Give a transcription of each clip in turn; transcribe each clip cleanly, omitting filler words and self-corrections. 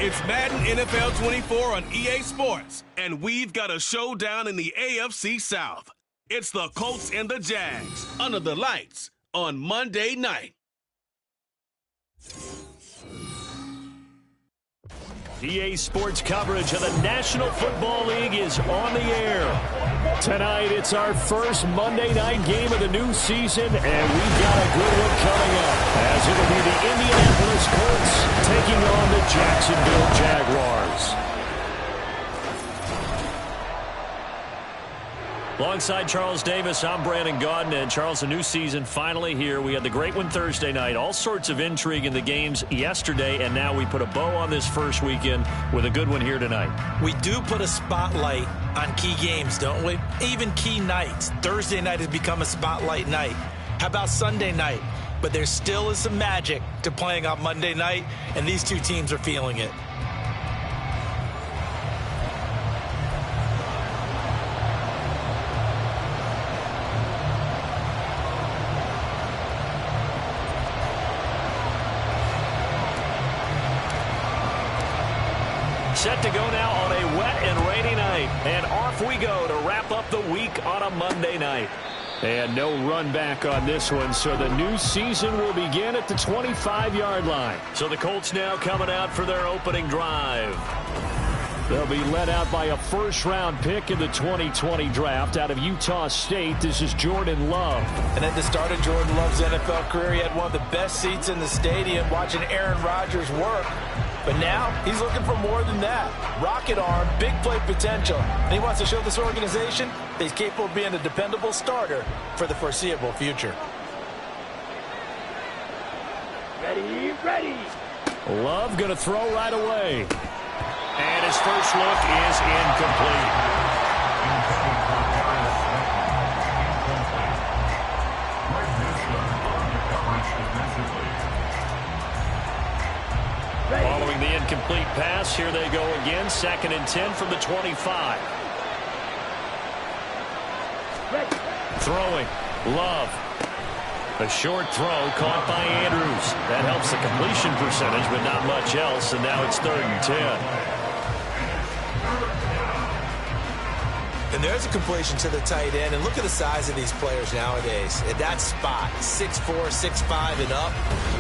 It's Madden NFL 24 on EA Sports, and we've got a showdown in the AFC South. It's the Colts and the Jags under the lights on Monday night. EA Sports coverage of the National Football League is on the air. Tonight, it's our first Monday night game of the new season, and we've got a good one coming up, as it'll be the Indianapolis Colts taking on the Jacksonville Jaguars. Alongside Charles Davis, I'm Brandon Gaudin, and Charles, a new season finally here. We had the great one Thursday night, all sorts of intrigue in the games yesterday, and now we put a bow on this first weekend with a good one here tonight. We do put a spotlight on key games, don't we? Even key nights. Thursday night has become a spotlight night. How about Sunday night? But there still is some magic to playing on Monday night, and these two teams are feeling it. Set to go now on a wet and rainy night. And off we go to wrap up the week on a Monday night. And no run back on this one, so the new season will begin at the 25-yard line. So the Colts now coming out for their opening drive. They'll be led out by a first-round pick in the 2020 draft out of Utah State. This is Jordan Love. And at the start of Jordan Love's NFL career, he had one of the best seats in the stadium watching Aaron Rodgers work. But now, he's looking for more than that. Rocket arm, big play potential. And he wants to show this organization that he's capable of being a dependable starter for the foreseeable future. Ready. Love going to throw right away. And his first look is incomplete. Following the incomplete pass, here they go again. 2nd and 10 from the 25. Throwing. Love. A short throw caught by Andrews. That helps the completion percentage, but not much else. And now it's 3rd and 10. And there's a completion to the tight end. And look at the size of these players nowadays. At that spot, 6'4", 6'5", and up.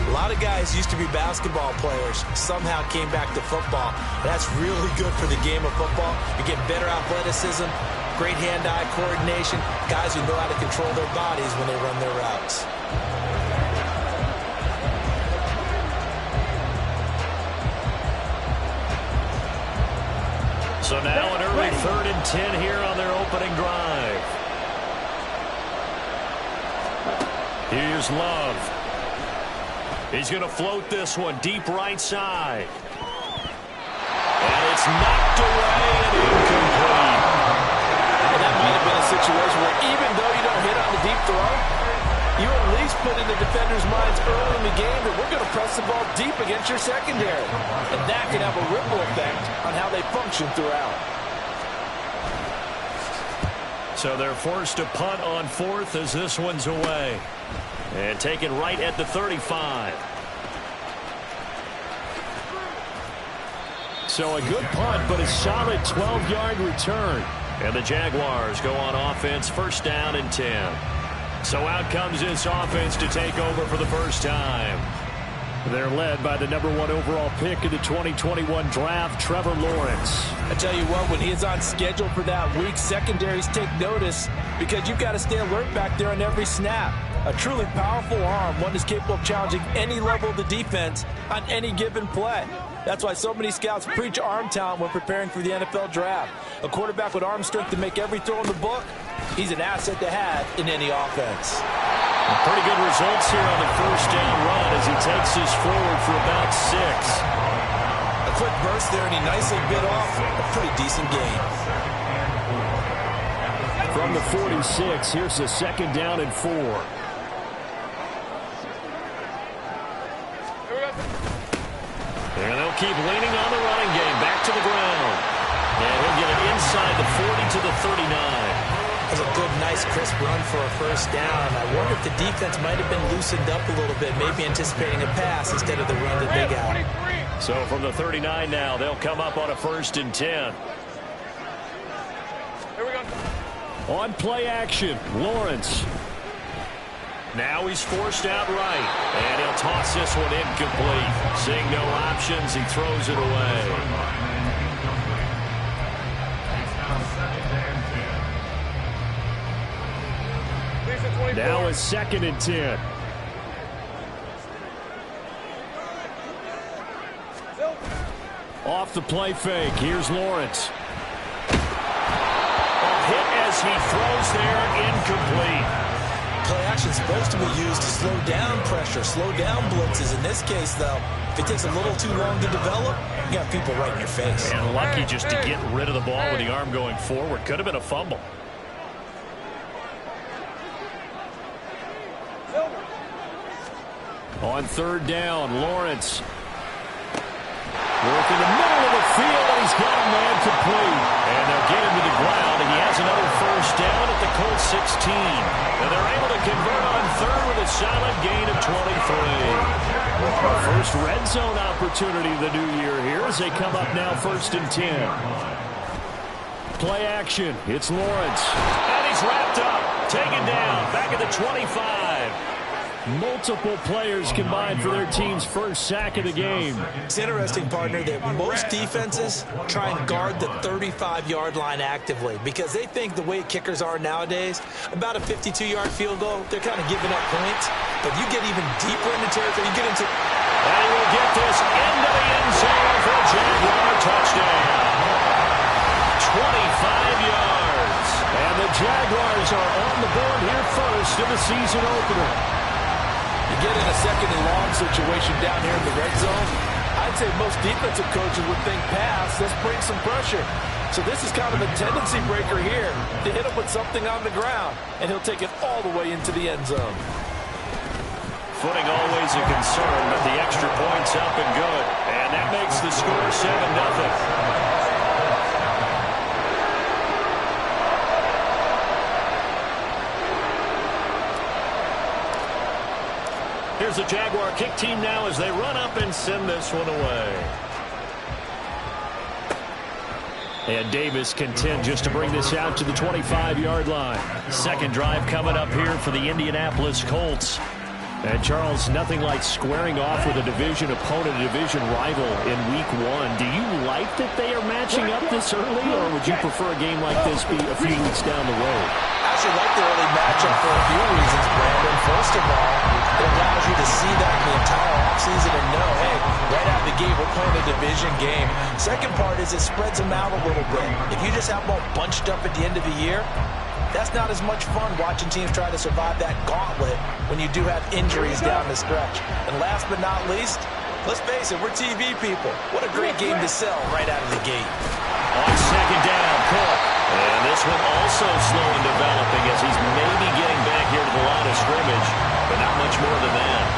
A lot of guys used to be basketball players, somehow came back to football. That's really good for the game of football. You get better athleticism, great hand-eye coordination, guys who know how to control their bodies when they run their routes. So now an early 3rd and 10 here on their opening drive. Here's Love. He's going to float this one deep right side. And it's knocked away and incomplete. And that might have been a situation where even though you don't hit on the deep throw, you at least put in the defenders' minds early in the game that we're going to press the ball deep against your secondary. And that can have a ripple effect on how they function throughout. So they're forced to punt on 4th as this one's away. And taken right at the 35. So a good punt, but a solid 12-yard return. And the Jaguars go on offense, 1st down and 10. So out comes this offense to take over for the first time. They're led by the #1 overall pick in the 2021 draft, Trevor Lawrence. I tell you what, when he is on schedule for that week, secondaries take notice because you've got to stay alert back there on every snap. A truly powerful arm, one that's capable of challenging any level of the defense on any given play. That's why so many scouts preach arm talent when preparing for the NFL draft. A quarterback with arm strength to make every throw in the book, he's an asset to have in any offense. Pretty good results here on the 1st down run as he takes this forward for about 6. A quick burst there, and he nicely bit off a pretty decent gain. From the 46, here's the 2nd down and 4. And they'll keep leaning on the running game. Back to the ground. And he'll get it inside the 40 to the 39. That's a good, nice, crisp run for a 1st down. I wonder if the defense might have been loosened up a little bit, maybe anticipating a pass instead of the run that they got. So from the 39 now, they'll come up on a 1st and 10. Here we go. On play action, Lawrence. Now he's forced out right, and he'll toss this one incomplete. Seeing no options, he throws it away. Now a 2nd and 10. Off the play fake, here's Lawrence. A hit as he throws there, incomplete. Play action is supposed to be used to slow down pressure, slow down blitzes. In this case, though, if it takes a little too long to develop, you got people right in your face. And lucky just to get rid of the ball with the arm going forward. Could have been a fumble. On 3rd down, Lawrence. Work in the middle of the field, and he's got a man complete. And they'll get him to the ground, and he has another 1st down at the Colts 16. And they're able to convert on 3rd with a solid gain of 23. First red zone opportunity of the new year here as they come up now 1st and 10. Play action, it's Lawrence. And he's wrapped up, taken down, back at the 25. Multiple players combined for their team's first sack of the game. It's interesting, partner, that most defenses try and guard the 35-yard line actively because they think the way kickers are nowadays, about a 52-yard field goal, they're kind of giving up points. But you get even deeper into territory, you get into... And he will get this into the end zone for a Jaguar touchdown. 25 yards. And the Jaguars are on the board here first in the season opener. You get in a 2nd and long situation down here in the red zone, I'd say most defensive coaches would think pass, let's bring some pressure. So this is kind of a tendency breaker here to hit him with something on the ground, and he'll take it all the way into the end zone. Footing always a concern, but the extra point's up and good. And that makes the score 7-0. Here's the Jaguar kick team now as they run up and send this one away. And Davis content just to bring this out to the 25-yard line. 2nd drive coming up here for the Indianapolis Colts. And, Charles, nothing like squaring off with a division opponent, a division rival in Week 1. Do you like that they are matching up this early, or would you prefer a game like this be a few weeks down the road? I actually like the early matchup for a few reasons, Brandon. First of all, it allows you to see that in the entire offseason and know, hey, right out of the gate, we're playing a division game. Second part is it spreads them out a little bit. If you just have them all bunched up at the end of the year, that's not as much fun watching teams try to survive that gauntlet when you do have injuries down the stretch. And last but not least, let's face it, we're TV people. What a great game to sell right out of the gate. On 2nd down, Cook. And this one also slow in developing as he's maybe getting back here to the line of scrimmage, but not much more than that.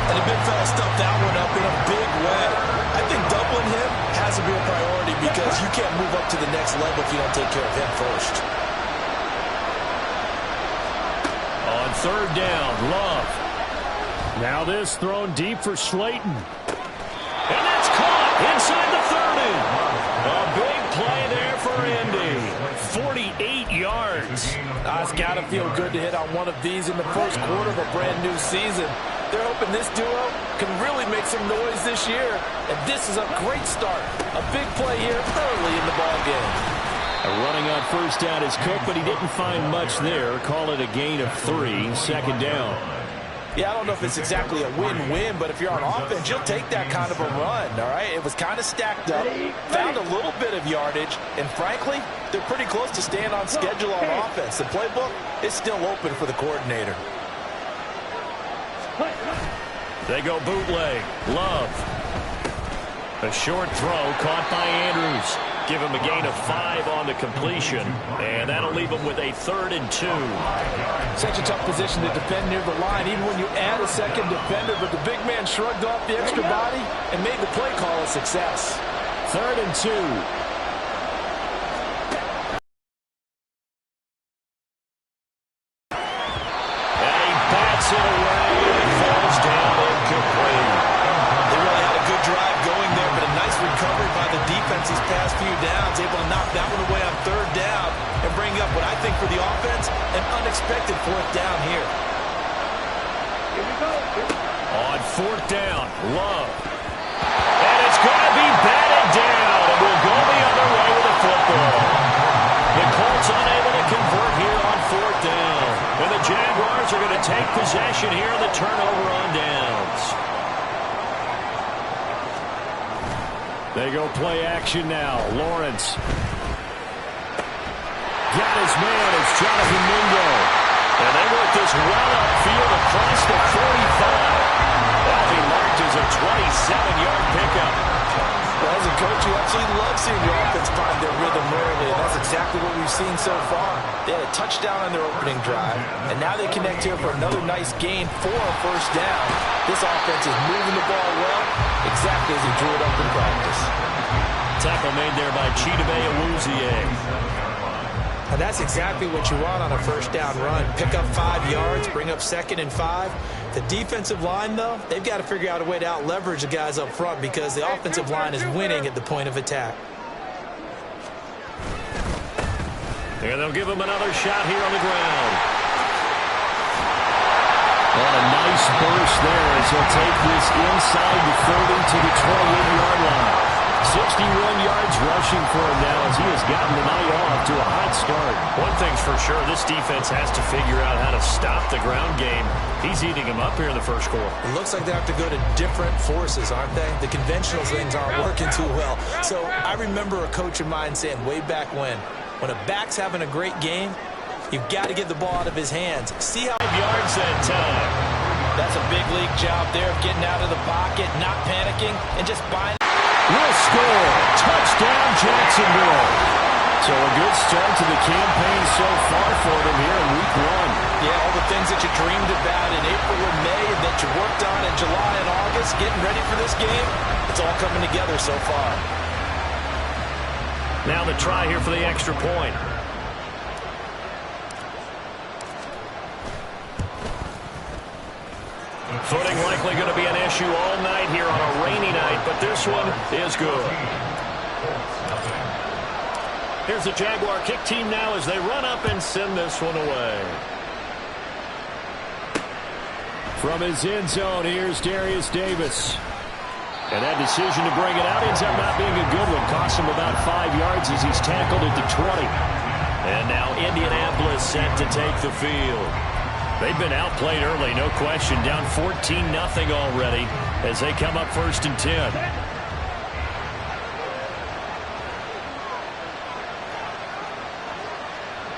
And the big fella stuffed that one up in a big way. I think doubling him has to be a priority because you can't move up to the next level if you don't take care of him first. On 3rd down, Love. Now this thrown deep for Slayton. And that's caught inside the 30. A big play there for Indy. 48 yards. It's got to feel good to hit on one of these in the first quarter of a brand new season. They're hoping this duo can really make some noise this year. And this is a great start. A big play here early in the ballgame. Running on 1st down is Cook, but he didn't find much there. Call it a gain of 3, 2nd down. Yeah, I don't know if it's exactly a win-win, but if you're on offense, you'll take that kind of a run, all right? It was kind of stacked up, found a little bit of yardage, and frankly, they're pretty close to staying on schedule on offense. The playbook is still open for the coordinator. They go bootleg. Love. A short throw caught by Andrews. Give him a gain of 5 on the completion, and that'll leave him with a 3rd and 2. Such a tough position to defend near the line, even when you add a second defender, but the big man shrugged off the extra body and made the play call a success. 3rd and 2. And he bats it away and falls down incomplete. They really had a good past few downs, able to knock that one away on third down and bring up what I think for the offense, an unexpected fourth down here. Here we go. On fourth down, Love. And it's going to be batted down, and we'll go the other way with the football. The Colts unable to convert here on fourth down. And the Jaguars are going to take possession here on the turnover on downs. They go play action now. Lawrence. Got his man. It's Jonathan Mingo. And they work this well upfield across the 45. That'll be marked as a 27-yard pickup. Well, as a coach, you absolutely love seeing your offense find their rhythm early, and that's exactly what we've seen so far. They had a touchdown on their opening drive, and now they connect here for another nice gain for a first down. This offense is moving the ball well, exactly as he drew it up in practice. Tackle made there by Chidobe Awuzie. And that's exactly what you want on a first down run. Pick up 5 yards, bring up 2nd and 5. The defensive line, though, they've got to figure out a way to out-leverage the guys up front because the offensive line is winning at the point of attack. And they'll give him another shot here on the ground. And a nice burst there as he'll take this inside the 30 to the 28-yard line. 61 yards rushing for him now as he has gotten the night off to a hot start. One thing's for sure, this defense has to figure out how to stop the ground game. He's eating him up here in the first quarter. It looks like they have to go to different forces, aren't they? The conventional things aren't working too well. So I remember a coach of mine saying way back when a back's having a great game, you've got to get the ball out of his hands. See how 5 yards that time. That's a big league job there of getting out of the pocket, not panicking, and just buying. Will score. Touchdown, Jacksonville. So a good start to the campaign so far for them here in week 1. Yeah, all the things that you dreamed about in April and May and that you worked on in July and August, getting ready for this game, it's all coming together so far. Now the try here for the extra point. Footing likely going to be an issue all night here on a rainy night, but this one is good. Here's the Jaguar kick team now as they run up and send this one away. From his end zone, here's Darius Davis. And that decision to bring it out ends up not being a good one. Costs him about 5 yards as he's tackled at the 20. And now Indianapolis set to take the field. They've been outplayed early, no question. Down 14-0 already as they come up 1st and 10.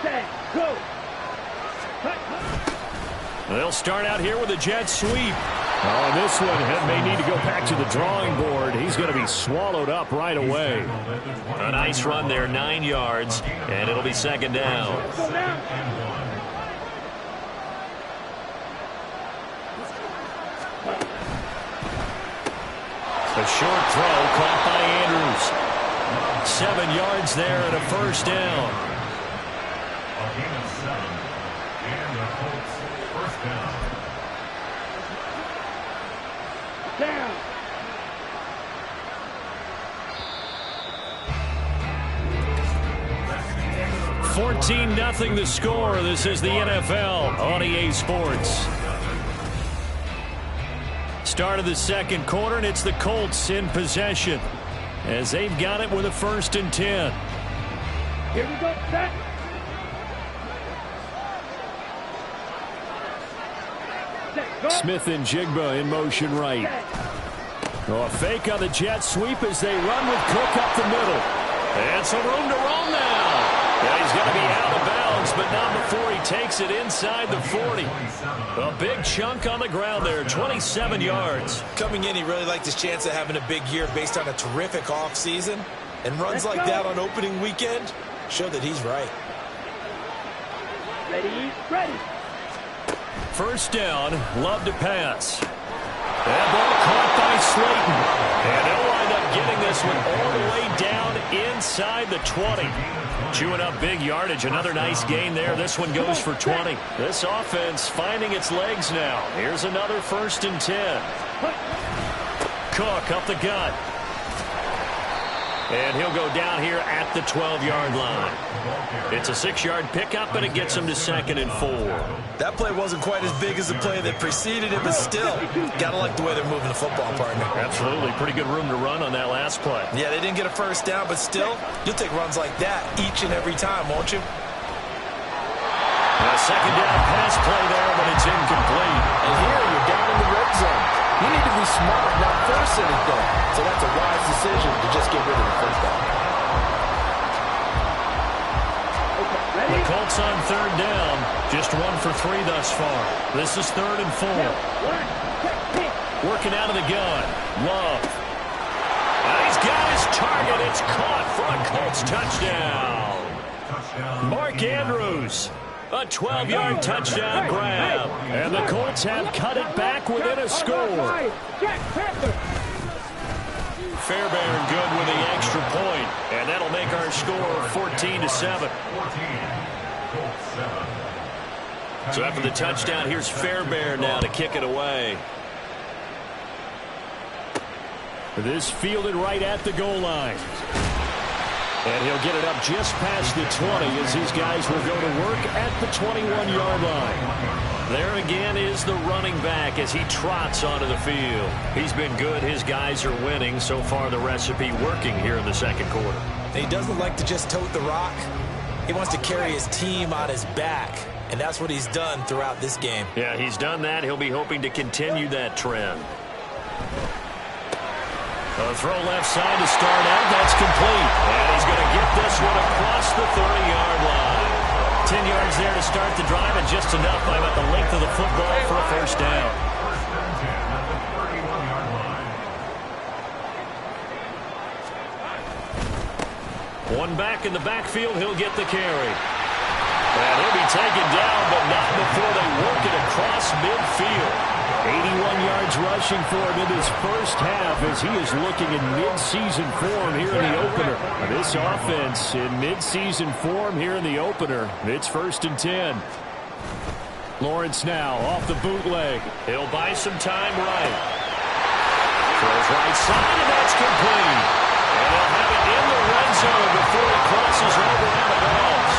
Set, go. They'll start out here with a jet sweep. Oh, this one may need to go back to the drawing board. He's going to be swallowed up right away. A nice run there, 9 yards, and it'll be 2nd down. A short throw caught by Andrews. 7 yards there and a first down. Down. $14-0 the score. This is the NFL on EA Sports. Start of the second quarter, and it's the Colts in possession as they've got it with a 1st and 10. Here we go. Set. Set, go. Smith and Jigba in motion right. Oh, a fake on the jet sweep as they run with Cook up the middle. And some room to roam now. Yeah, he's going to be out of bounds, but not before he takes it inside the 40. A big chunk on the ground there, 27 yards. Coming in, he really liked his chance of having a big year based on a terrific offseason. And runs like that on opening weekend show that he's right. Ready, ready. First down, Love to pass. That ball caught by Slayton. And they'll wind up getting this one all the way down inside the 20. Chewing up big yardage. Another nice gain there. This one goes for 20. This offense finding its legs now. Here's another 1st and 10. Cook up the gut. And he'll go down here at the 12-yard line. It's a 6-yard pickup, and it gets him to 2nd and 4. That play wasn't quite as big as the play that preceded it, but still, gotta like the way they're moving the football, partner. Absolutely. Pretty good room to run on that last play. Yeah, they didn't get a first down, but still, you'll take runs like that each and every time, won't you? A second down pass play there, but it's incomplete. And here, you're down in the red zone. You need to be smart, not force anything. So that's a wise decision to just get rid of the first down. The Colts on 3rd down. Just 1 for 3 thus far. This is 3rd and 4. Working out of the gun. Love. He's got his target. It's caught for a Colts touchdown. Mark Andrews. A 12-yard touchdown grab. And the Colts have cut it back within a score. Fairbairn good with the extra point. And that'll make our score 14-7. So after the touchdown, here's Fairbairn now to kick it away. This fielded right at the goal line. And he'll get it up just past the 20 as these guys will go to work at the 21-yard line. There again is the running back as he trots onto the field. He's been good. His guys are winning. So far, the recipe working here in the second quarter. He doesn't like to just tote the rock. He wants to carry his team on his back, and that's what he's done throughout this game. Yeah, he's done that. He'll be hoping to continue that trend. A throw left side to start out. That's complete. And he's going to get this one across the 30-yard line. 10 yards there to start the drive, and just enough by about the length of the football for a first down. One back in the backfield. He'll get the carry. And he'll be taken down, but not before they work it across midfield. 81 yards rushing for him in his first half as he is looking in mid-season form here in the opener. This offense in mid-season form here in the opener. It's 1st and 10. Lawrence now off the bootleg. He'll buy some time right. Throws right side, and that's complete. And he'll have it in the red zone before he crosses over out of bounds.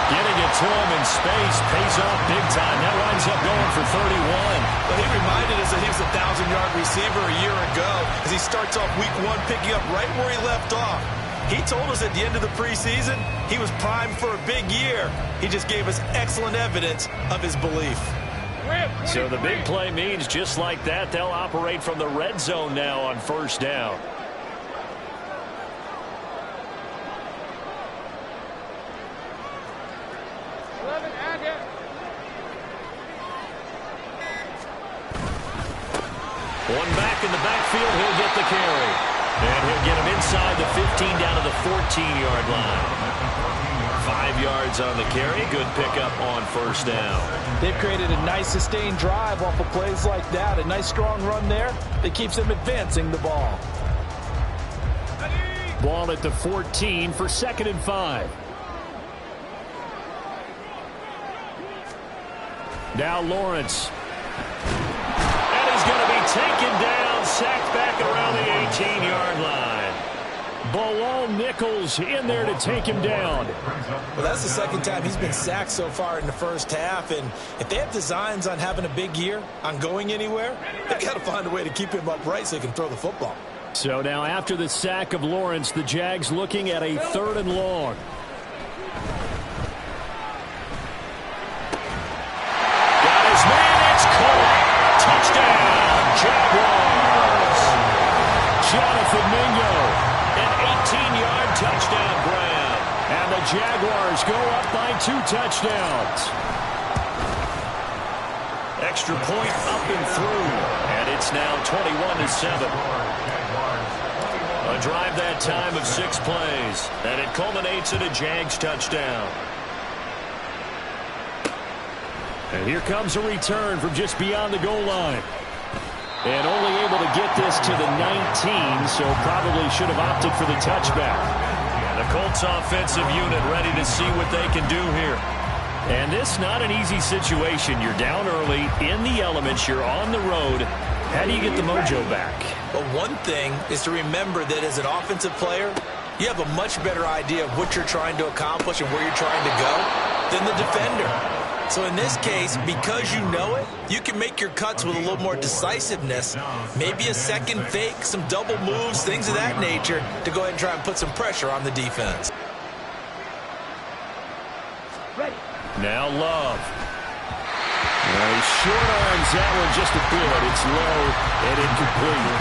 Getting it to him in space pays off big time. That winds up going for 31. But he reminded us that he was a 1,000-yard receiver a year ago as he starts off week 1 picking up right where he left off. He told us at the end of the preseason he was primed for a big year. He just gave us excellent evidence of his belief. So the big play means just like that, they'll operate from the red zone now on 1st down. One back in the backfield, he'll get the carry. And he'll get him inside the 15 down to the 14-yard line. 5 yards on the carry. Good pickup on 1st down. They've created a nice sustained drive off of plays like that. A nice strong run there that keeps them advancing the ball. Ball at the 14 for 2nd and 5. Now Lawrence. And he's going to be taken down, sacked back around the 18-yard line. Bilal Nichols in there to take him down. Well, that's the second time he's been sacked so far in the first half. And if they have designs on having a big year, on going anywhere, they've got to find a way to keep him upright so he can throw the football. So now after the sack of Lawrence, the Jags looking at a 3rd and long. Got his man, it's caught. Touchdown, Jaguars. Jonathan Mingo, an 18-yard touchdown grab. And the Jaguars go up by 2 touchdowns. Extra point up and through. And it's now 21-7. A drive that time of 6 plays. And it culminates in a Jags touchdown. And here comes a return from just beyond the goal line. And only able to get this to the 19, so probably should have opted for the touchback. The Colts offensive unit ready to see what they can do here. And this not an easy situation. You're down early, in the elements, you're on the road. How do you get the mojo back? Well, one thing is to remember that as an offensive player, you have a much better idea of what you're trying to accomplish and where you're trying to go than the defender. So in this case, because you know it, you can make your cuts with a little more decisiveness, maybe a second fake, some double moves, things of that nature, to go ahead and try and put some pressure on the defense. Ready. Now Love. Well, he short arms that one just a bit. It's low and incomplete.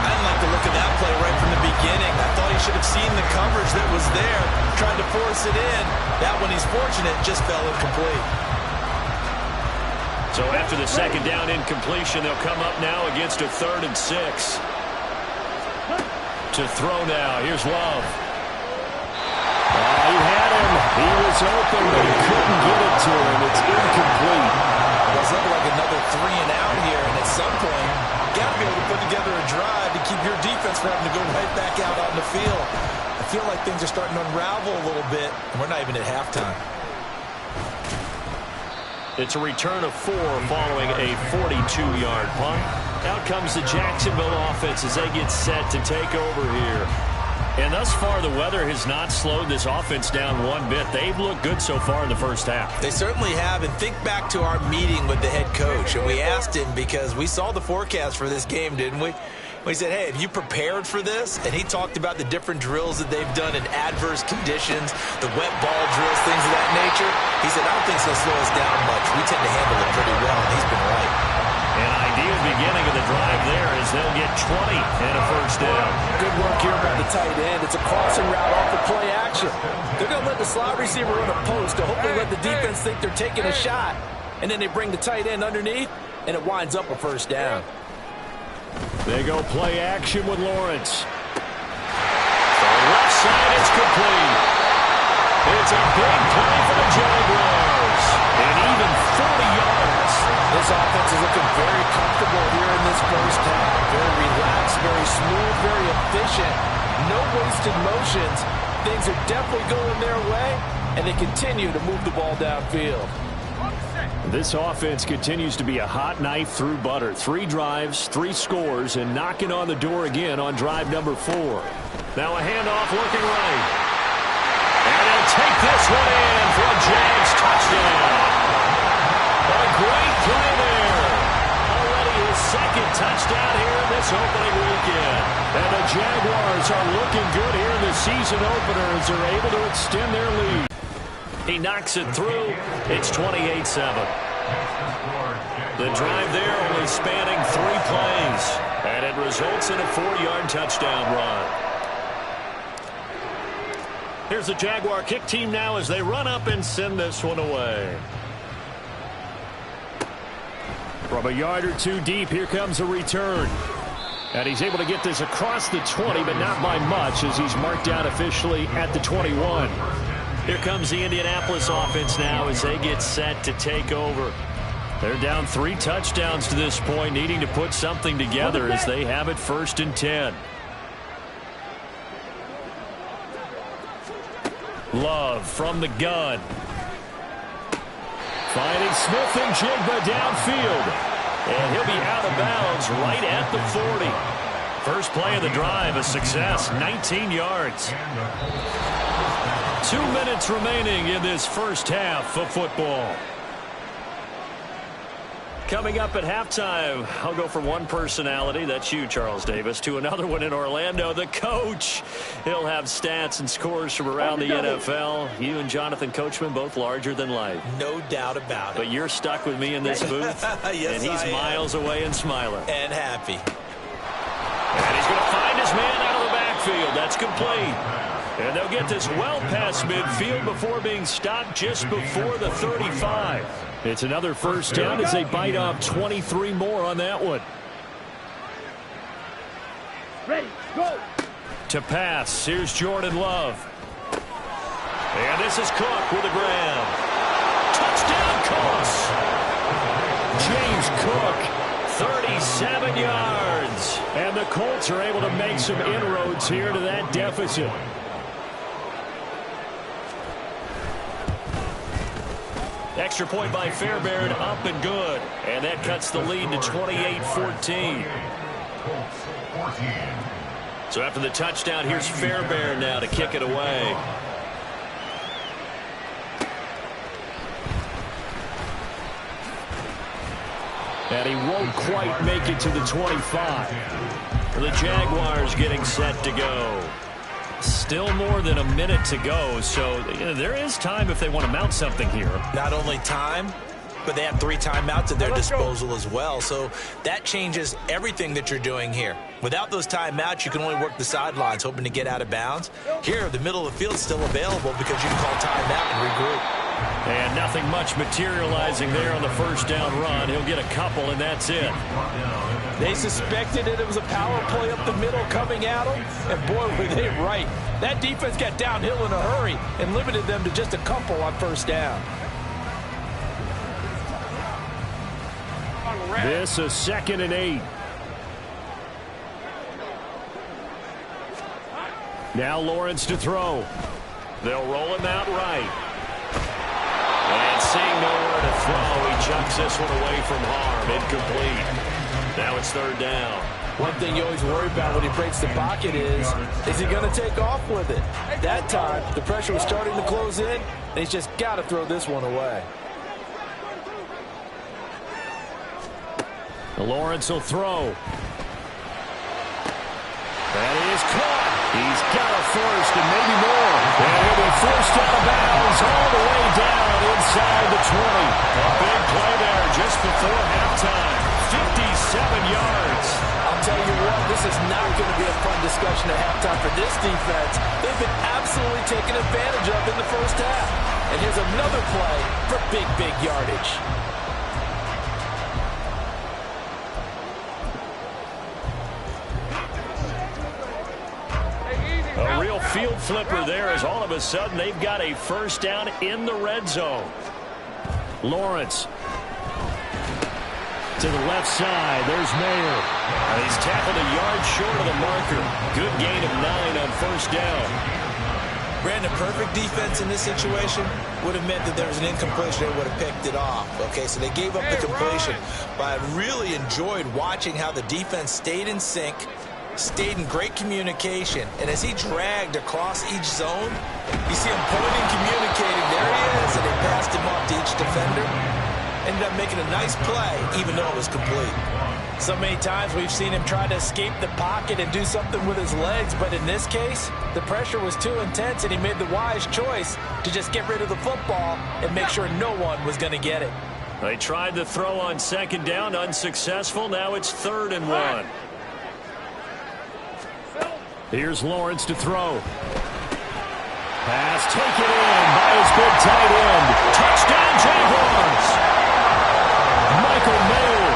I didn't like the look of that play right from the beginning. I thought he should have seen the coverage that was there, tried to force it in. That one, he's fortunate, just fell incomplete. So after the second down incompletion, they'll come up now against a 3rd and 6. To throw now. Here's Love. He had him. He was open, but he couldn't get it to him. It's incomplete. It's looking like another 3 and out here, and at some point, you got to be able to put together a drive to keep your defense from having to go right back out on the field. I feel like things are starting to unravel a little bit, and we're not even at halftime. It's a return of 4 following a 42-yard punt. Out comes the Jacksonville offense as they get set to take over here. And thus far, the weather has not slowed this offense down one bit. They've looked good so far in the first half. They certainly have. And think back to our meeting with the head coach. And we asked him, because we saw the forecast for this game, didn't we? We said, hey, have you prepared for this? And he talked about the different drills that they've done in adverse conditions, the wet ball drills, things of that nature. He said, I don't think it's going to slow us down much. We tend to handle it pretty well, and he's been right. An ideal beginning of the drive there as they'll get 20 and a first down. Good work here by the tight end. It's a crossing route off the play action. They're going to let the slot receiver run a post to hopefully let the defense think they're taking a shot. And then they bring the tight end underneath, and it winds up a first down. They go play action with Lawrence. So left side, it's complete. It's a big play for the Jaguars. And even 40 yards. This offense is looking very comfortable here in this first half. Very relaxed, very smooth, very efficient. No wasted motions. Things are definitely going their way, and they continue to move the ball downfield. This offense continues to be a hot knife through butter. 3 drives, 3 scores, and knocking on the door again on drive number 4. Now a handoff looking right. And he'll take this one in for a Jags touchdown. A great play there. Already his 2nd touchdown here in this opening weekend. And the Jaguars are looking good here in the season opener as they're able to extend their lead. He knocks it through. It's 28-7. The drive there only spanning 3 plays. And it results in a 4-yard touchdown run. Here's the Jaguar kick team now as they run up and send this one away. From a yard or 2 deep, here comes a return. And he's able to get this across the 20, but not by much as he's marked down officially at the 21. Here comes the Indianapolis offense now as they get set to take over. They're down 3 touchdowns to this point, needing to put something together as they have it 1st and 10. Love from the gun. Finding Smith and Jigba downfield. And he'll be out of bounds right at the 40. First play of the drive, a success, 19 yards. 2 minutes remaining in this first half of football. Coming up at halftime, I'll go from one personality, that's you, Charles Davis, to another one in Orlando, the coach. He'll have stats and scores from around the NFL. You and Jonathan Coachman, both larger than life. No doubt about it. But you're stuck with me in this booth, yes, and he's miles away and smiling. And happy. And he's going to find his man out of the backfield. That's complete. And they'll get this well past midfield before being stopped just before the 35. It's another first down as they bite off 23 more on that one. Ready, go. To pass, here's Jordan Love. And this is Cook with a grab. Touchdown, Colts. James Cook, 37 yards. And the Colts are able to make some inroads here to that deficit. extra point by Fairbairn, up and good. And that cuts the lead to 28-14. So after the touchdown, here's Fairbairn now to kick it away. And he won't quite make it to the 25. The Jaguars getting set to go. Still more than a minute to go, so there is time if they want to mount something here. Not only time, but they have 3 timeouts at their disposal as well, so that changes everything that you're doing here. Without those timeouts, you can only work the sidelines, hoping to get out of bounds. Here, the middle of the field is still available because you can call timeout and regroup. And nothing much materializing there on the first down run. He'll get a couple, and that's it. They suspected it was a power play up the middle coming at them, and boy, were they right. That defense got downhill in a hurry and limited them to just a couple on first down. This is 2nd and 8. Now Lawrence to throw. They'll roll him out right. And seeing nowhere to throw, he chucks this one away from harm. Incomplete. Now it's 3rd down. One thing you always worry about when he breaks the pocket is he going to take off with it? That time, the pressure was starting to close in, and he's just got to throw this one away. Lawrence will throw. That is caught. He's got a first and maybe more. And he'll be forced out of bounds all the way down inside the 20. A big play there just before halftime. 57 yards. I'll tell you what, this is not going to be a fun discussion at halftime for this defense. They've been absolutely taken advantage of in the first half. And here's another play for big yardage. A real field flipper there as all of a sudden they've got a first down in the red zone. Lawrence to the left side. There's Mayer. He's tackled a yard short of the marker. Good gain of 9 on first down. Brandon, perfect defense in this situation would have meant that there was an incompletion. They would have picked it off. Okay, so they gave up the completion. But I really enjoyed watching how the defense stayed in sync, stayed in great communication, and as he dragged across each zone, you see him pointing, communicating. There he is, and they passed him off to each defender. Ended up making a nice play, even though it was complete. So many times we've seen him try to escape the pocket and do something with his legs, but in this case, the pressure was too intense, and he made the wise choice to just get rid of the football and make sure no one was going to get it. They tried to throw on 2nd down, unsuccessful. Now it's 3rd and 1. Here's Lawrence to throw. Pass taken in by his big tight end. Touchdown Jaguars! Michael Mayer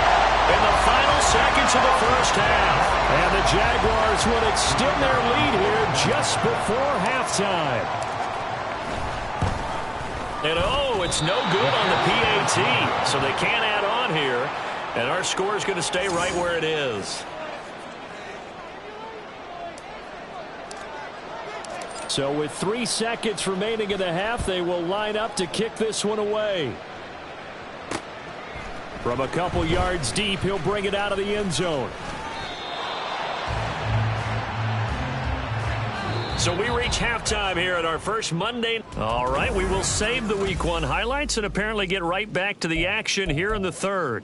in the final seconds of the first half. And the Jaguars would extend their lead here just before halftime. And oh, it's no good on the PAT. So they can't add on here. And our score is going to stay right where it is. So with 3 seconds remaining in the half, they will line up to kick this one away. From a couple yards deep, he'll bring it out of the end zone. So we reach halftime here at our first Monday. All right, we will save the Week 1 highlights and apparently get right back to the action here in the 3rd.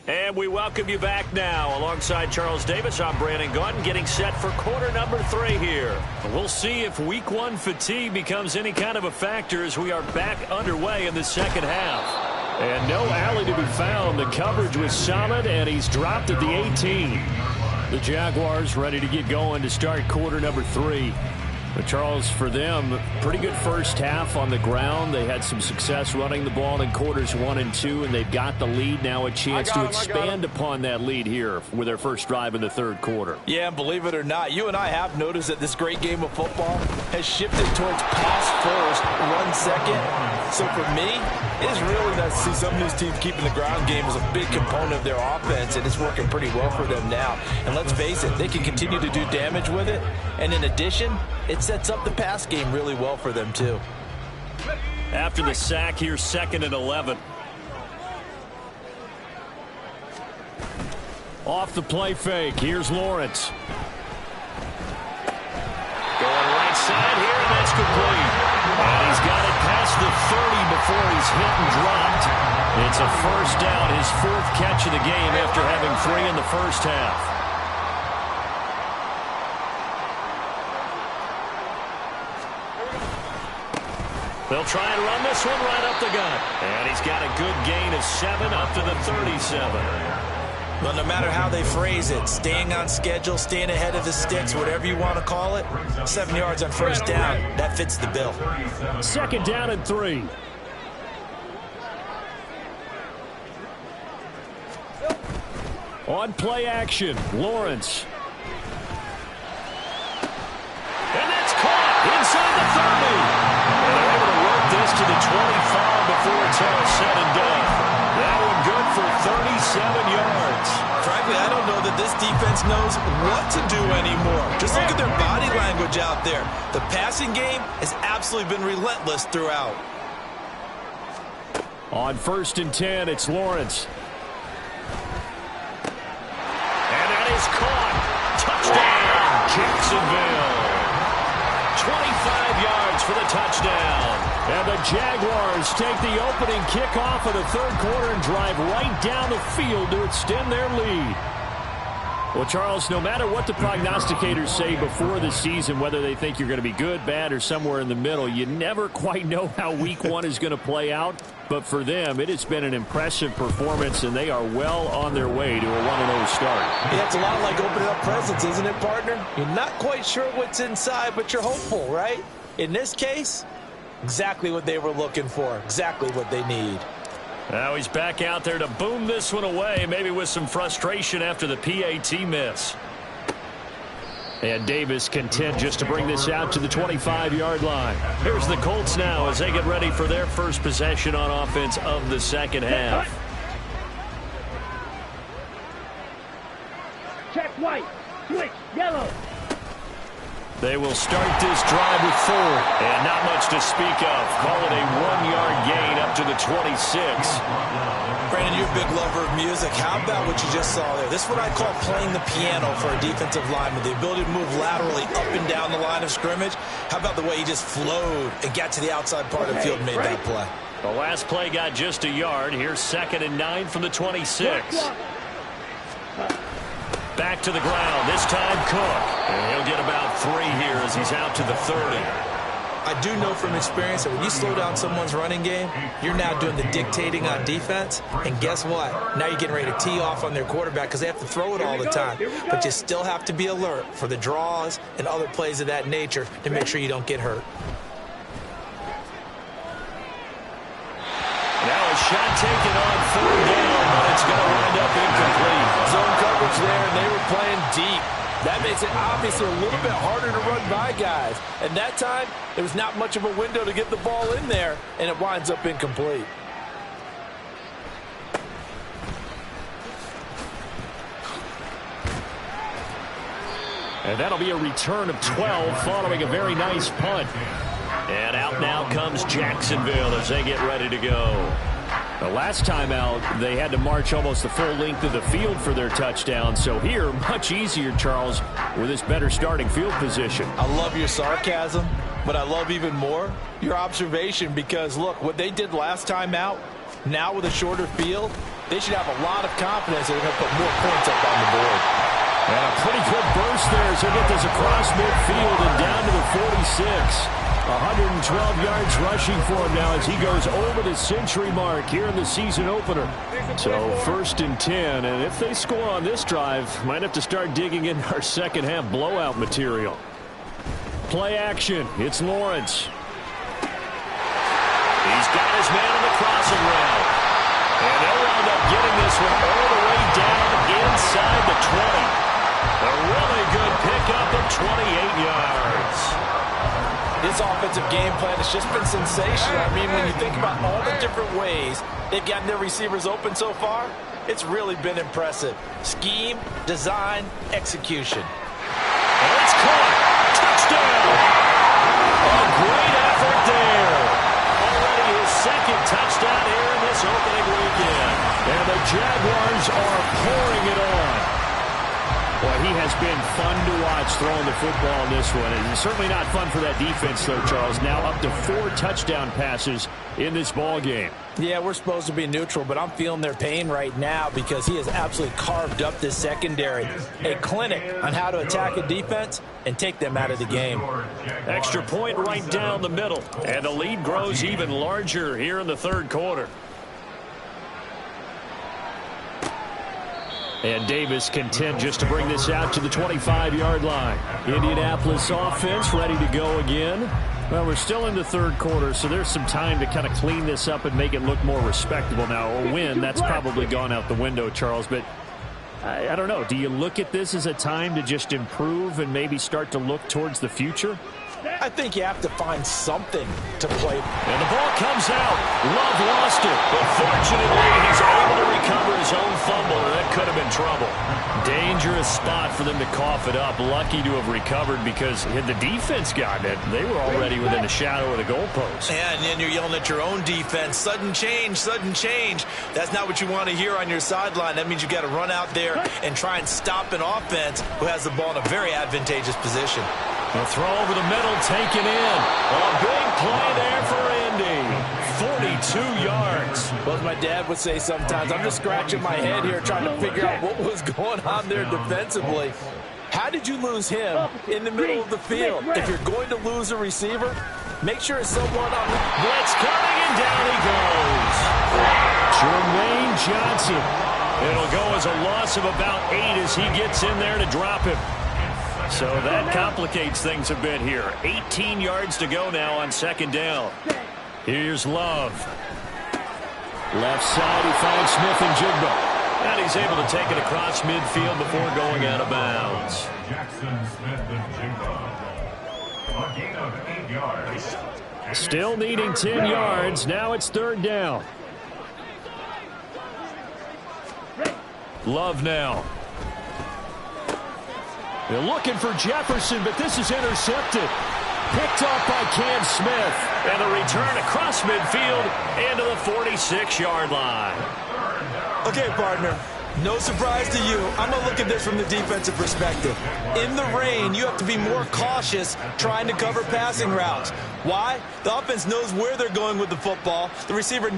And we welcome you back now. Alongside Charles Davis, I'm Brandon Gaudin, getting set for quarter number 3 here. We'll see if Week 1 fatigue becomes any kind of a factor as we are back underway in the second half. And no alley to be found. The coverage was solid, and he's dropped at the 18. The Jaguars ready to get going to start quarter number 3. But Charles, for them, pretty good first half on the ground. They had some success running the ball in quarters 1 and 2, and they've got the lead now, a chance to expand upon that lead here with their first drive in the 3rd quarter. Yeah, believe it or not, you and I have noticed that this great game of football has shifted towards pass first, run second. So for me, it is really nice to see some of these teams keeping the ground game as a big component of their offense, and it's working pretty well for them now. And let's face it, they can continue to do damage with it. And in addition, it sets up the pass game really well for them too. After the sack, here's 2nd and 11. Off the play fake, here's Lawrence. Going right side here, and that's complete. And he's got it past the 30 before he's hit and dropped. It's a first down, his 4th catch of the game after having 3 in the first half. They'll try and run this one right up the gut. And he's got a good gain of 7 up to the 37. Well, no matter how they phrase it, staying on schedule, staying ahead of the sticks, whatever you want to call it, 7 yards on first down, that fits the bill. 2nd down and 3. On play action, Lawrence. And that's caught inside the 30. And they're able to work this to the 25 before it's all said and done. That one good for 37 yards. Frankly, I don't know that this defense knows what to do anymore. Just look at their body language out there. The passing game has absolutely been relentless throughout. On 1st and 10, it's Lawrence. And that is caught. Touchdown, Jacksonville. 25 yards for the touchdown. And the Jaguars take the opening kickoff of the 3rd quarter and drive right down the field to extend their lead. Well, Charles, no matter what the prognosticators say before the season, whether they think you're going to be good, bad, or somewhere in the middle, you never quite know how week 1 is going to play out. But for them, it has been an impressive performance, and they are well on their way to a 1-0 start. Yeah, it's a lot like opening up presents, isn't it, partner? You're not quite sure what's inside, but you're hopeful, right? In this case, exactly what they were looking for, exactly what they need. Now he's back out there to boom this one away, maybe with some frustration after the PAT miss. And Davis content just to bring this out to the 25-yard line. Here's the Colts now as they get ready for their first possession on offense of the second half. Check white. Switch yellow. They will start this drive with 4. And not much to speak of. Call it a 1-yard gain up to the 26. Brandon, you're a big lover of music. How about what you just saw there? This is what I call playing the piano for a defensive lineman. The ability to move laterally up and down the line of scrimmage. How about the way he just flowed and got to the outside part of the field and made that play? The last play got just a yard. Here's 2nd and 9 from the 26. Back to the ground, this time Cook. And he'll get about 3 here as he's out to the 30. I do know from experience that when you slow down someone's running game, you're now doing the dictating on defense. And guess what? Now you're getting ready to tee off on their quarterback because they have to throw it all the time. But you still have to be alert for the draws and other plays of that nature to make sure you don't get hurt. Now a shot taken on 3rd down, but it's going to wind up incomplete. Zone coverage there, and they were playing deep. That makes it obviously a little bit harder to run by guys. And that time, there was not much of a window to get the ball in there, and it winds up incomplete. And that'll be a return of 12 following a very nice punt. And out now comes Jacksonville as they get ready to go. The last time out, they had to march almost the full length of the field for their touchdown. So here, much easier, Charles, with this better starting field position. I love your sarcasm, but I love even more your observation because, look, what they did last time out, now with a shorter field, they should have a lot of confidence that they're going to put more points up on the board. And a pretty good burst there as they get this across midfield and down to the 46. 112 yards rushing for him now as he goes over the century mark here in the season opener. So 1st and 10, and if they score on this drive, might have to start digging in our second half blowout material. Play action, it's Lawrence. He's got his man in the crossing route. And they'll wind up getting this one all the way down inside the 20. A really good pickup of 28 yards. This offensive game plan has just been sensational. I mean, when you think about all the different ways they've gotten their receivers open so far, it's really been impressive. Scheme, design, execution. And it's caught. Touchdown. A great effort there. Already his second touchdown here in this opening weekend. And the Jaguars are pouring it on. Well, he has been fun to watch throwing the football in this one. It's certainly not fun for that defense, though, Charles. Now up to 4 touchdown passes in this ball game. Yeah, we're supposed to be neutral, but I'm feeling their pain right now because he has absolutely carved up this secondary. A clinic on how to attack a defense and take them out of the game. Extra point right down the middle. And the lead grows even larger here in the third quarter. And Davis content just to bring this out to the 25-yard line. Indianapolis offense ready to go again. Well, we're still in the third quarter, so there's some time to kind of clean this up and make it look more respectable now. A win, that's probably gone out the window, Charles. But I don't know. Do you look at this as a time to just improve and maybe start to look towards the future? I think you have to find something to play. And the ball comes out. Love lost it. But fortunately, he's able to recover his own fumble, and that could have been trouble. Dangerous spot for them to cough it up. Lucky to have recovered because had the defense gotten it, they were already within the shadow of the goalpost. Yeah, and then you're yelling at your own defense. Sudden change, sudden change. That's not what you want to hear on your sideline. That means you've got to run out there and try and stop an offense who has the ball in a very advantageous position. A throw over the middle, taken in. A big play there for Indy. 42 yards. Well, as my dad would say sometimes, I'm just scratching my head here trying to figure out what was going on there defensively. How did you lose him in the middle of the field? If you're going to lose a receiver, make sure it's someone on the blitz coming, and down he goes. Jermaine Johnson. It'll go as a loss of about 8 as he gets in there to drop him. So that complicates things a bit here. 18 yards to go now on second down. Here's Love. Left side, he finds Smith and Jigba. And he's able to take it across midfield before going out of bounds. Jackson, Smith, and Jigba. A gain of 8 yards. Still needing 10 yards. Now it's third down. Love now. They're looking for Jefferson, but this is intercepted. Picked off by Cam Smith. And a return across midfield into the 46-yard line. Okay, partner. No surprise to you. I'm going to look at this from the defensive perspective. In the rain, you have to be more cautious trying to cover passing routes. Why? The offense knows where they're going with the football. The receiver...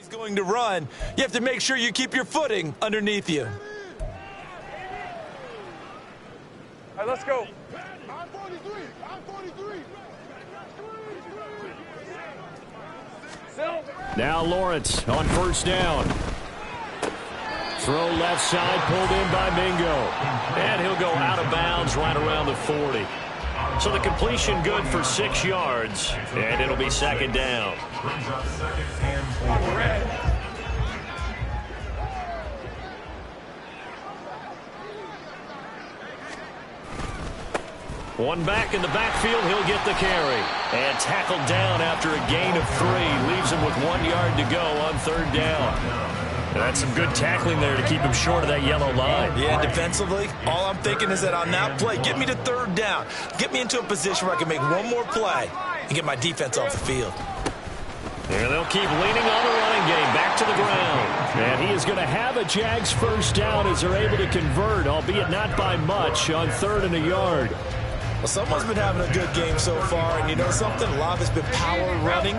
going to run, you have to make sure you keep your footing underneath you. All right, let's go. I'm 43. Now Lawrence on first down. Throw left side, pulled in by Mingo. And he'll go out of bounds right around the 40. So the completion good for 6 yards, and it'll be second down. Brings up second and 4. One back in the backfield, he'll get the carry. And tackled down after a gain of 3. Leaves him with 1 yard to go on third down. That's some good tackling there to keep him short of that yellow line. Yeah, defensively, all I'm thinking is that on that play, get me to third down. Get me into a position where I can make one more play and get my defense off the field. And they'll keep leaning on the running game. Back to the ground. And he is going to have a Jags first down as they're able to convert, albeit not by much, on 3rd and a yard. Well, someone's been having a good game so far, and you know something? A lot has been power running.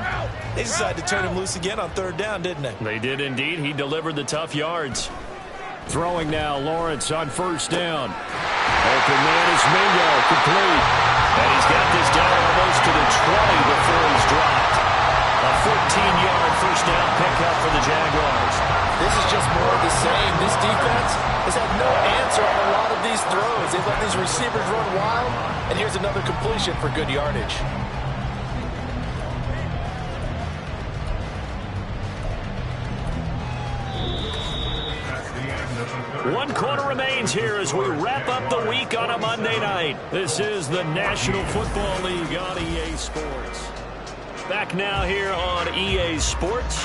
They decided to turn him loose again on 3rd down, didn't they? They did indeed. He delivered the tough yards. Throwing now, Lawrence on 1st down. Open man is Mingo, complete. And he's got this down almost to the 20 before he's dropped. A 14-yard first down pickup for the Jaguars. This is just more of the same. This defense has had no answer on a lot of these throws. They've let these receivers run wild, and here's another completion for good yardage. One quarter remains here as we wrap up the week on a Monday night. This is the National Football League on EA Sports. Back now here on EA Sports.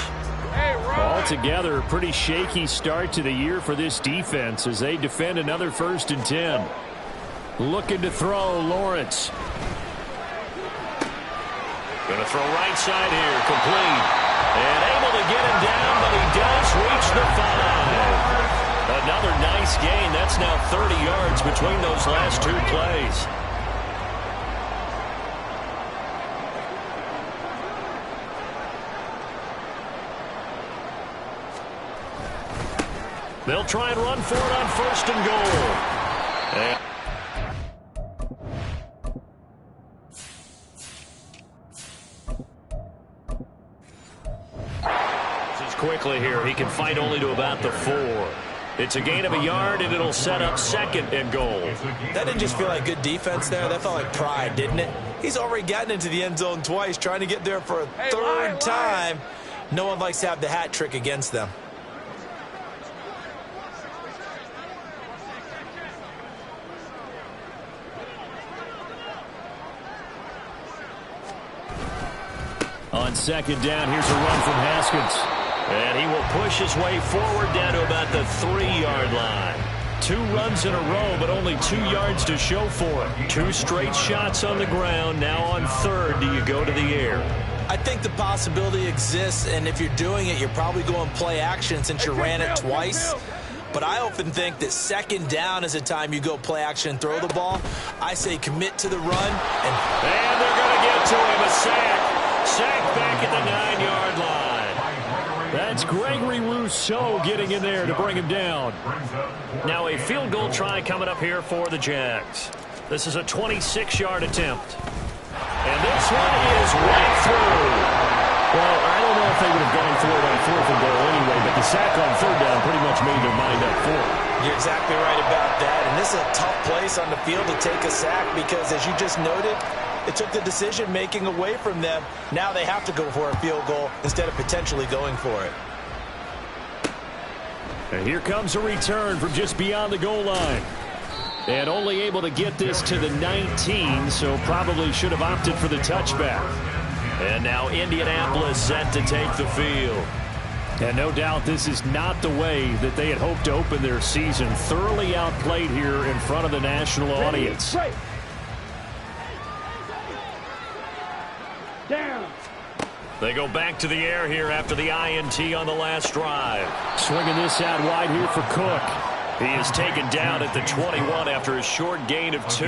Altogether, a pretty shaky start to the year for this defense as they defend another 1st and 10. Looking to throw, Lawrence. Going to throw right side here, complete. And able to get him down, but he does reach the 5. Another nice gain. That's now 30 yards between those last 2 plays. They'll try and run for it on 1st and goal. This is quickly here. He can fight only to about the 4. It's a gain of a yard, and it'll set up 2nd and goal. That didn't just feel like good defense there. That felt like pride, didn't it? He's already gotten into the end zone twice, trying to get there for a 3rd time. No one likes to have the hat trick against them. On 2nd down, here's a run from Haskins. And he will push his way forward down to about the 3-yard line. 2 runs in a row, but only 2 yards to show for it. 2 straight shots on the ground. Now on 3rd, do you go to the air? I think the possibility exists, and if you're doing it, you're probably going play action since you ran it twice. But I often think that 2nd down is a time you go play action and throw the ball. I say commit to the run. And they're going to get to him, a sack. Sack back at the 9-yard line. That's Gregory Rousseau getting in there to bring him down. Now a field goal try coming up here for the Jags. This is a 26-yard attempt. And this one is right through. Well, I don't know if they would have gone for it on 4th and goal anyway, but the sack on 3rd down pretty much made their mind up for it. You're exactly right about that. And this is a tough place on the field to take a sack because, as you just noted, it took the decision-making away from them. Now they have to go for a field goal instead of potentially going for it. And here comes a return from just beyond the goal line. And only able to get this to the 19, so probably should have opted for the touchback. And now Indianapolis set to take the field. And no doubt this is not the way that they had hoped to open their season. Thoroughly outplayed here in front of the national audience. Down. They go back to the air here after the INT on the last drive. Swinging this out wide here for Cook. He is taken down at the 21 after a short gain of 2.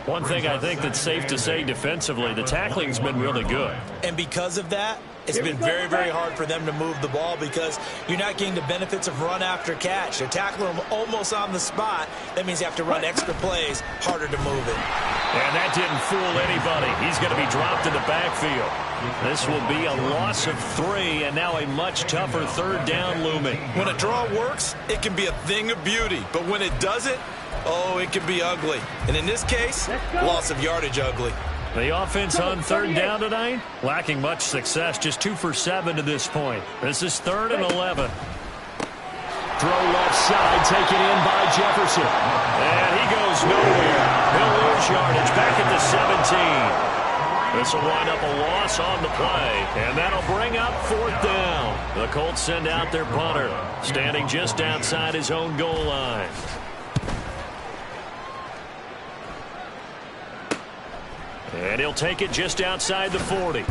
One thing I think that's safe to say defensively, the tackling's been really good. And because of that, it's been very, very hard for them to move the ball because you're not getting the benefits of run after catch. They're tackling them almost on the spot. That means you have to run extra plays, harder to move it. And that didn't fool anybody. He's going to be dropped in the backfield. This will be a loss of 3, and now a much tougher 3rd down looming. When a draw works, it can be a thing of beauty. But when it doesn't, oh, it can be ugly. And in this case, loss of yardage ugly. The offense on 3rd down tonight, lacking much success, just 2 for 7 to this point. This is 3rd and 11. Throw left side, taken in by Jefferson. And he goes nowhere. He'll lose yardage back at the 17. This will wind up a loss on the play, and that'll bring up 4th down. The Colts send out their punter, standing just outside his own goal line. And he'll take it just outside the 40.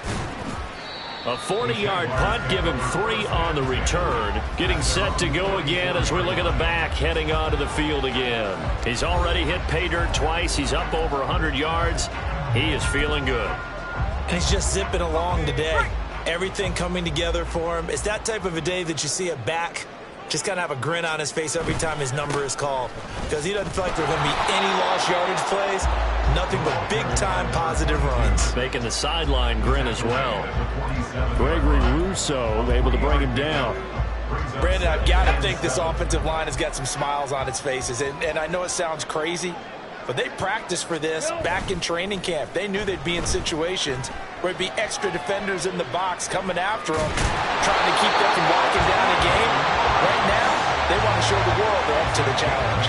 A 40-yard punt, give him 3 on the return. Getting set to go again as we look at the back heading onto the field again. He's already hit pay dirt twice. He's up over 100 yards. He is feeling good. And he's just zipping along today. Everything coming together for him. It's that type of a day that you see a back just kind of have a grin on his face every time his number is called, because he doesn't feel like there are going to be any lost yardage plays. Nothing but big-time positive runs. Making the sideline grin as well. Gregory Rousseau able to bring him down. Brandon, I've got to think this offensive line has got some smiles on its faces. And I know it sounds crazy, but they practiced for this back in training camp. They knew they'd be in situations where it'd be extra defenders in the box coming after them, trying to keep them from locking down a game. Right now, they want to show the world they're up to the challenge.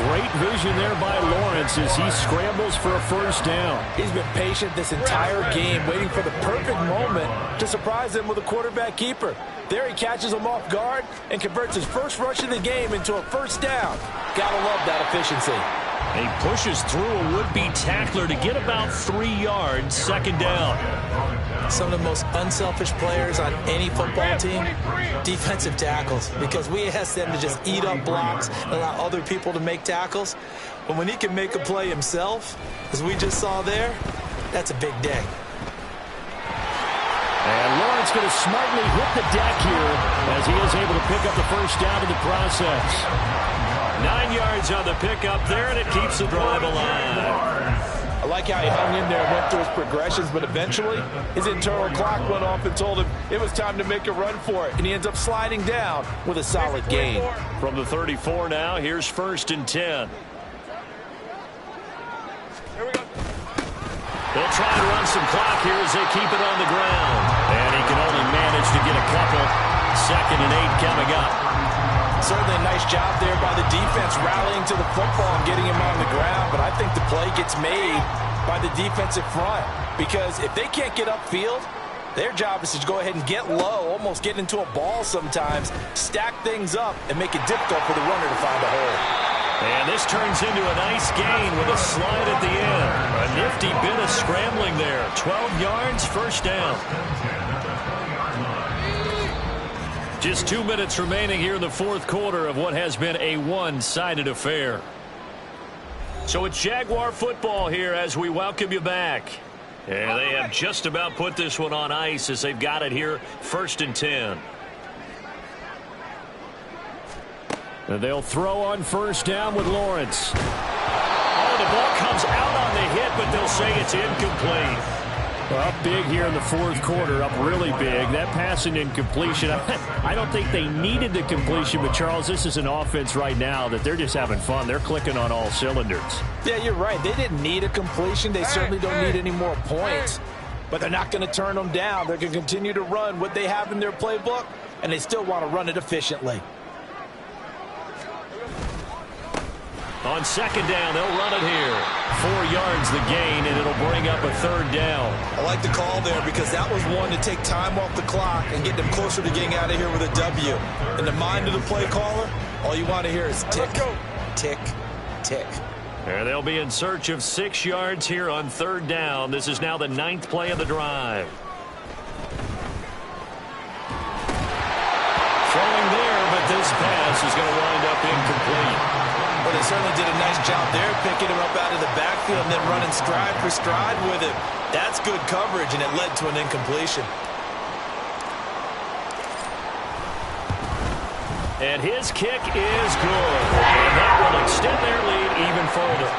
Great vision there by Lawrence as he scrambles for a first down. He's been patient this entire game, waiting for the perfect moment to surprise them with a quarterback keeper. There he catches him off guard and converts his first rush of the game into a first down. Gotta love that efficiency. He pushes through a would-be tackler to get about 3 yards, second down. Some of the most unselfish players on any football team, defensive tackles, because we ask them to just eat up blocks and allow other people to make tackles. But when he can make a play himself, as we just saw there, that's a big day. And Lawrence going to smartly hit the deck here as he is able to pick up the first down in the process. 9 yards on the pickup there, and it keeps the drive alive. I like how he hung in there and went through his progressions, but eventually his internal clock went off and told him it was time to make a run for it, and he ends up sliding down with a solid gain. From the 34 now, here's 1st and 10. Here we go. They'll try and run some clock here as they keep it on the ground. And he can only manage to get a couple. 2nd and 8 coming up. Certainly a nice job there by the defense rallying to the football and getting him on the ground, but I think the play gets made by the defensive front, because if they can't get upfield, their job is to go ahead and get low, almost get into a ball sometimes, stack things up, and make it difficult for the runner to find a hole. And this turns into a nice gain with a slide at the end. A nifty bit of scrambling there. 12 yards, first down. Just 2 minutes remaining here in the 4th quarter of what has been a one-sided affair. So it's Jaguar football here as we welcome you back. And they have just about put this one on ice as they've got it here, 1st and 10. And they'll throw on first down with Lawrence. Oh, the ball comes out on the hit, but they'll say it's incomplete. Up big here in the 4th quarter, up really big. That passing incompletion, I don't think they needed the completion, but Charles, this is an offense right now that they're just having fun. They're clicking on all cylinders. Yeah, you're right. They didn't need a completion. They certainly don't need any more points, but they're not going to turn them down. They're going to continue to run what they have in their playbook, and they still want to run it efficiently. On 2nd down, they'll run it here. 4 yards the gain, and it'll bring up a 3rd down. I like the call there because that was one to take time off the clock and get them closer to getting out of here with a W. In the mind of the play caller, all you want to hear is tick, tick, tick. And they'll be in search of 6 yards here on 3rd down. This is now the 9th play of the drive. Throwing there, but this pass is going to wind up incomplete. Well, they certainly did a nice job there, picking him up out of the backfield and then running stride for stride with him. That's good coverage, and it led to an incompletion. And his kick is good. And that will extend their lead even further.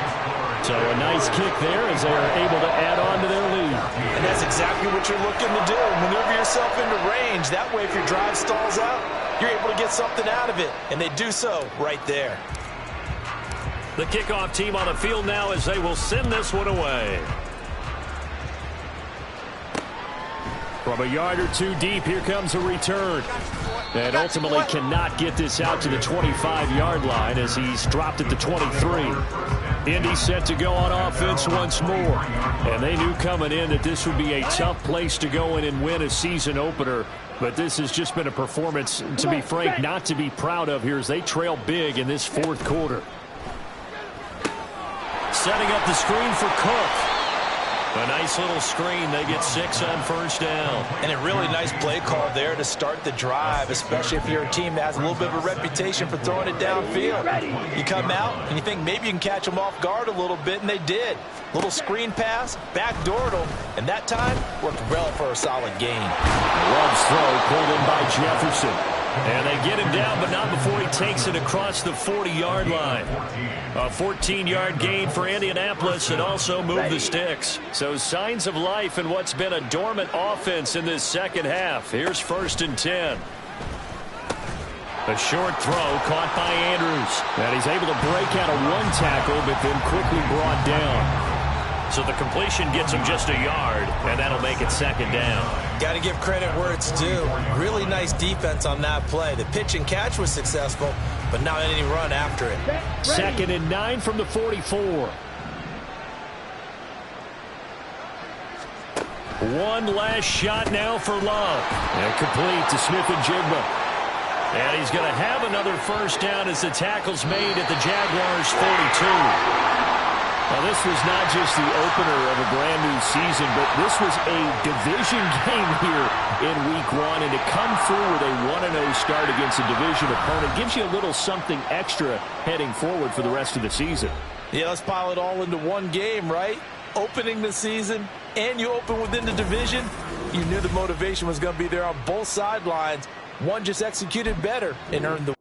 So a nice kick there as they are able to add on to their lead. And that's exactly what you're looking to do. Maneuver yourself into range. That way, if your drive stalls out, you're able to get something out of it. And they do so right there. The kickoff team on the field now as they will send this one away. From a yard or two deep, here comes a return. And ultimately cannot get this out to the 25-yard line as he's dropped at the 23. Indy set to go on offense once more. And they knew coming in that this would be a tough place to go in and win a season opener. But this has just been a performance, to be frank, not to be proud of here as they trail big in this 4th quarter. Setting up the screen for Cook. A nice little screen. They get 6 on first down. And a really nice play call there to start the drive, especially if you're a team that has a little bit of a reputation for throwing it downfield. You come out and you think maybe you can catch them off guard a little bit, and they did. Little screen pass, backdoored them, and that time worked well for a solid gain. Love's throw pulled in by Jefferson. And they get him down, but not before he takes it across the 40-yard line. A 14-yard gain for Indianapolis and also move the sticks. So signs of life in what's been a dormant offense in this second half. Here's 1st and 10. A short throw caught by Andrews. And he's able to break out of one tackle, but then quickly brought down. So the completion gets him just a yard, and that'll make it 2nd down. Got to give credit where it's due. Really nice defense on that play. The pitch and catch was successful, but not any run after it. 2nd and 9 from the 44. One last shot now for Love. And complete to Smith-Njigba. And he's going to have another first down as the tackle's made at the Jaguars' 42. Now, this was not just the opener of a brand-new season, but this was a division game here in Week 1. And to come through with a 1-0 start against a division opponent gives you a little something extra heading forward for the rest of the season. Yeah, let's pile it all into one game, right? Opening the season, and you open within the division. You knew the motivation was going to be there on both sidelines. One just executed better and earned the